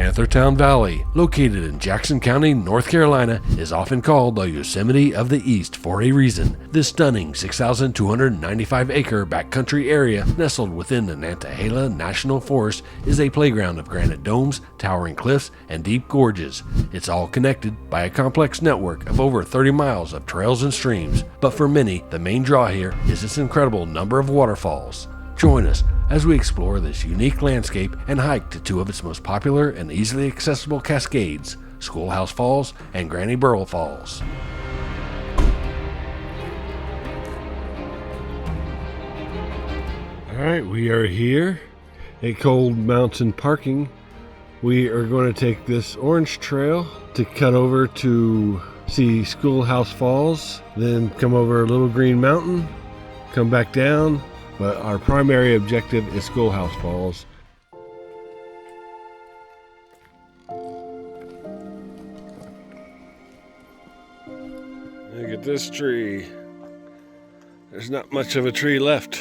Panthertown Valley, located in Jackson County, North Carolina, is often called the Yosemite of the East for a reason. This stunning 6,295-acre backcountry area nestled within the Nantahala National Forest is a playground of granite domes, towering cliffs, and deep gorges. It's all connected by a complex network of over 30 miles of trails and streams, but for many, the main draw here is its incredible number of waterfalls. Join us as we explore this unique landscape and hike to two of its most popular and easily accessible cascades, Schoolhouse Falls and Burrell Falls. Alright, we are here at Cold Mountain Parking. We are going to take this orange trail to cut over to see Schoolhouse Falls, then come over a little green mountain, come back down. But our primary objective is Schoolhouse Falls. Look at this tree. There's not much of a tree left.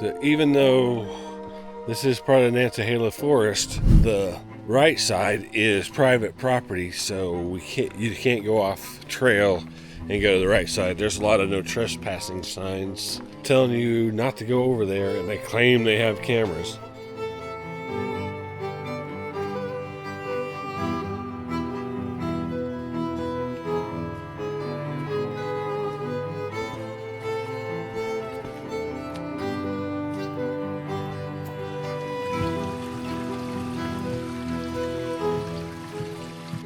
So even though this is part of Nantahala Forest, the right side is private property, so you can't go off the trail and go to the right side. There's a lot of no trespassing signs telling you not to go over there, and they claim they have cameras.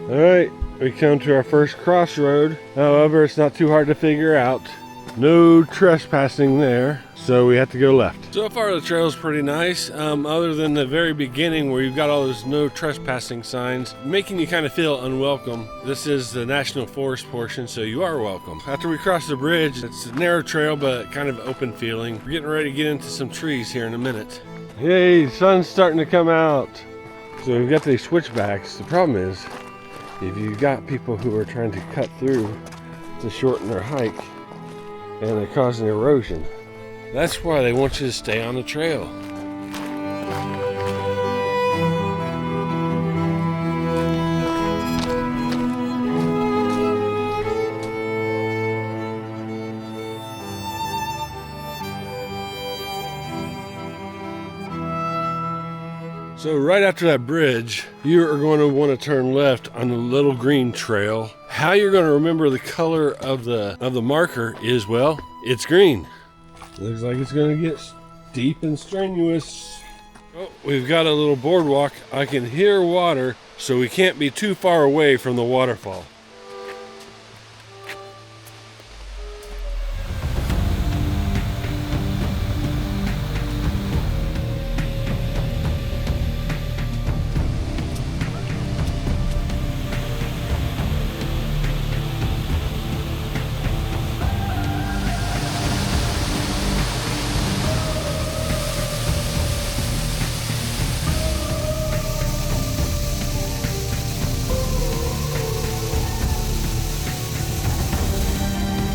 Alright, we come to our first crossroad. However, it's not too hard to figure out. No trespassing there, so we have to go left. So far the trail's pretty nice, other than the very beginning where you've got all those no trespassing signs, making you kind of feel unwelcome. This is the National Forest portion, so you are welcome. After we cross the bridge, it's a narrow trail, but kind of open feeling. We're getting ready to get into some trees here in a minute. Yay, the sun's starting to come out. So we've got these switchbacks. The problem is, if you've got people who are trying to cut through to shorten their hike and they're causing erosion, that's why they want you to stay on the trail. So right after that bridge, you are going to want to turn left on the little green trail. How you're going to remember the color of the marker is, well, it's green. Looks like it's going to get steep and strenuous. Oh, we've got a little boardwalk. I can hear water, so we can't be too far away from the waterfall.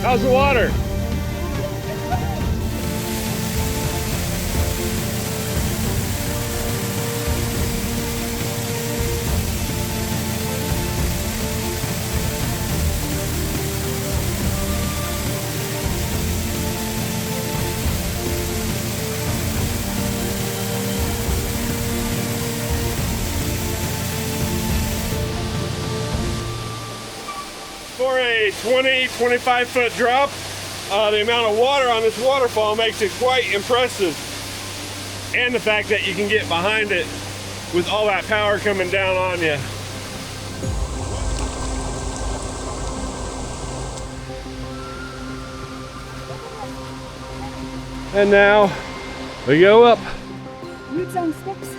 How's the water? For a 20-25 foot drop, the amount of water on this waterfall makes it quite impressive. And the fact that you can get behind it with all that power coming down on you. And now we go up. Roots on sticks.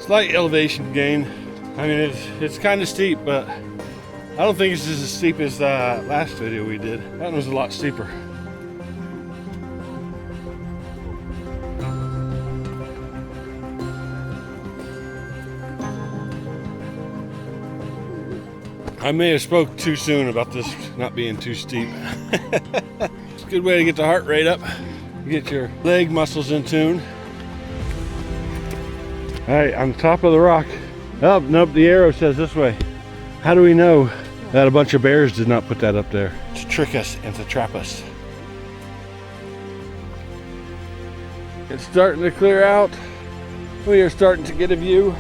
Slight elevation gain. I mean, it's kind of steep, but I don't think it's as steep as the last video we did. That one was a lot steeper. I may have spoke too soon about this not being too steep. Good way to get the heart rate up, get your leg muscles in tune. All right, on top of the rock. Oh, nope, the arrow says this way. How do we know that a bunch of bears did not put that up there to trick us and to trap us? It's starting to clear out. We are starting to get a view.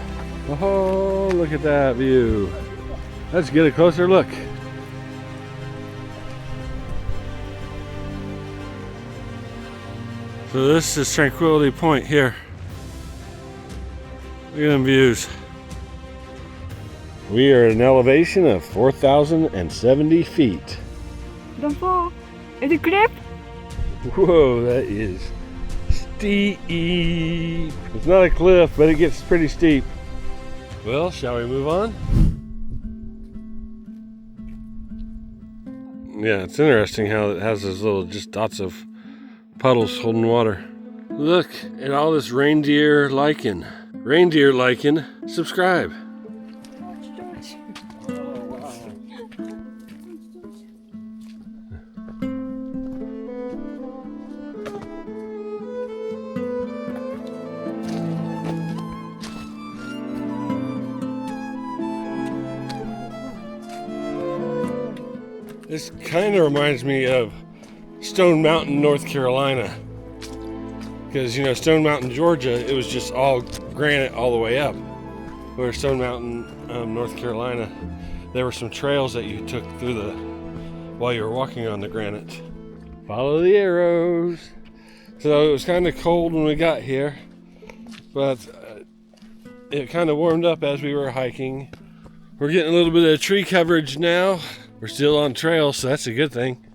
Oh, look at that view. Let's get a closer look. So this is Tranquility Point here. Look at them views. We are at an elevation of 4,070 feet. Don't fall. Is it cliff? Whoa, that is steep. It's not a cliff, but it gets pretty steep. Well, shall we move on? Yeah, it's interesting how it has those little just dots of puddles holding water. Look at all this reindeer lichen. Reindeer lichen, subscribe. This kind of reminds me of Stone Mountain, North Carolina. Because, you know, Stone Mountain, Georgia, it was just all granite all the way up. Where Stone Mountain, North Carolina, there were some trails that you took through while you were walking on the granite. Follow the arrows. So it was kind of cold when we got here, but it kind of warmed up as we were hiking. We're getting a little bit of tree coverage now. We're still on trail, so that's a good thing.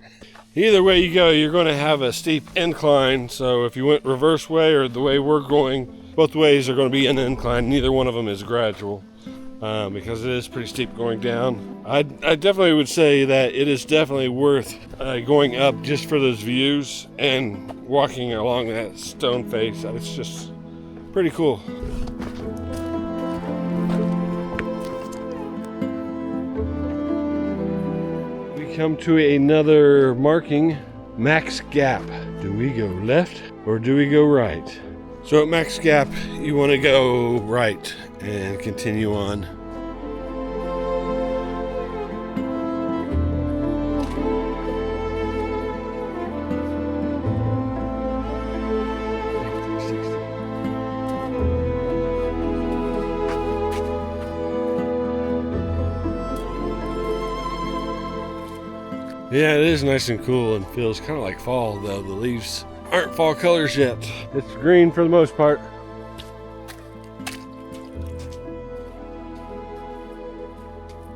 Either way you go, you're going to have a steep incline. So if you went reverse way or the way we're going, both ways are going to be an incline. Neither one of them is gradual because it is pretty steep going down. I definitely would say that it is definitely worth going up just for those views and walking along that stone face. It's just pretty cool. Come to another marking, Max Gap. Do we go left or do we go right? So at Max Gap, you want to go right and continue on. Yeah, it is nice and cool and feels kind of like fall, though the leaves aren't fall colors yet. It's green for the most part.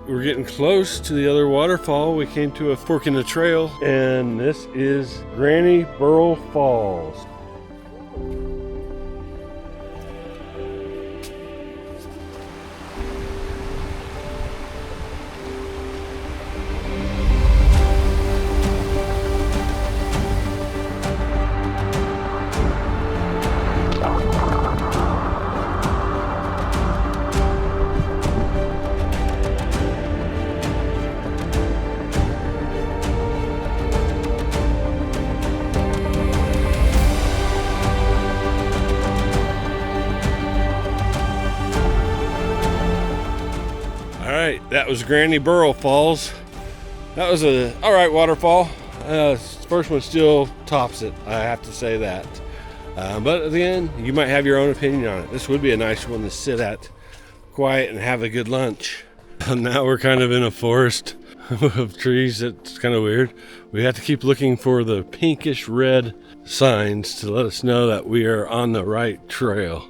We're getting close to the other waterfall. We came to a fork in the trail, and this is Granny Burl Falls. That was Granny Burl Falls. That was a alright waterfall. First one still tops it, I have to say that. But at the end, you might have your own opinion on it. This would be a nice one to sit at, quiet, and have a good lunch. Now we're kind of in a forest of trees. It's kind of weird. We have to keep looking for the pinkish red signs to let us know that we are on the right trail.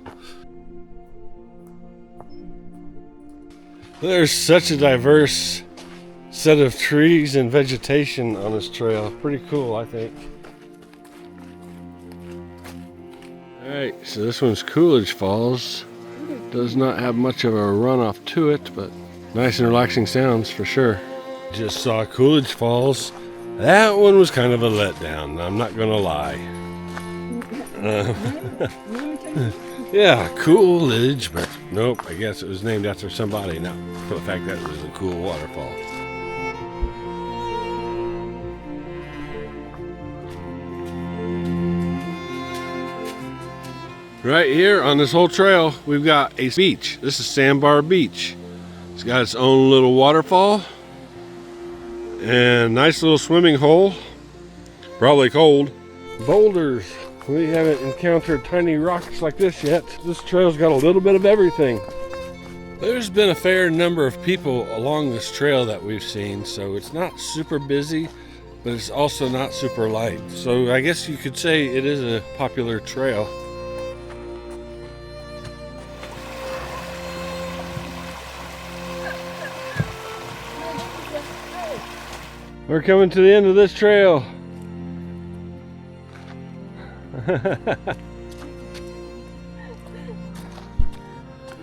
There's such a diverse set of trees and vegetation on this trail. Pretty cool, I think. Alright, so this one's Coolidge Falls. Does not have much of a runoff to it, but nice and relaxing sounds for sure. Just saw Coolidge Falls. That one was kind of a letdown, I'm not gonna lie. Yeah, Coolidge, but nope, I guess it was named after somebody, not for the fact that it was a cool waterfall. Right here on this whole trail, we've got a beach. This is Sandbar Beach. It's got its own little waterfall and nice little swimming hole. Probably cold. Boulders. We haven't encountered tiny rocks like this yet. This trail's got a little bit of everything. There's been a fair number of people along this trail that we've seen, so it's not super busy, but it's also not super light. So I guess you could say it is a popular trail. We're coming to the end of this trail.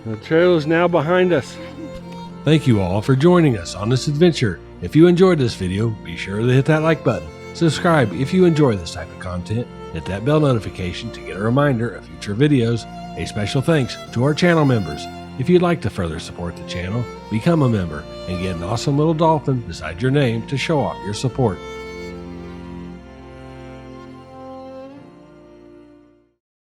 The trail is now behind us. Thank you all for joining us on this adventure. If you enjoyed this video, be sure to hit that like button. Subscribe if you enjoy this type of content. Hit that bell notification to get a reminder of future videos. A special thanks to our channel members. If you'd like to further support the channel, become a member and get an awesome little dolphin beside your name to show off your support.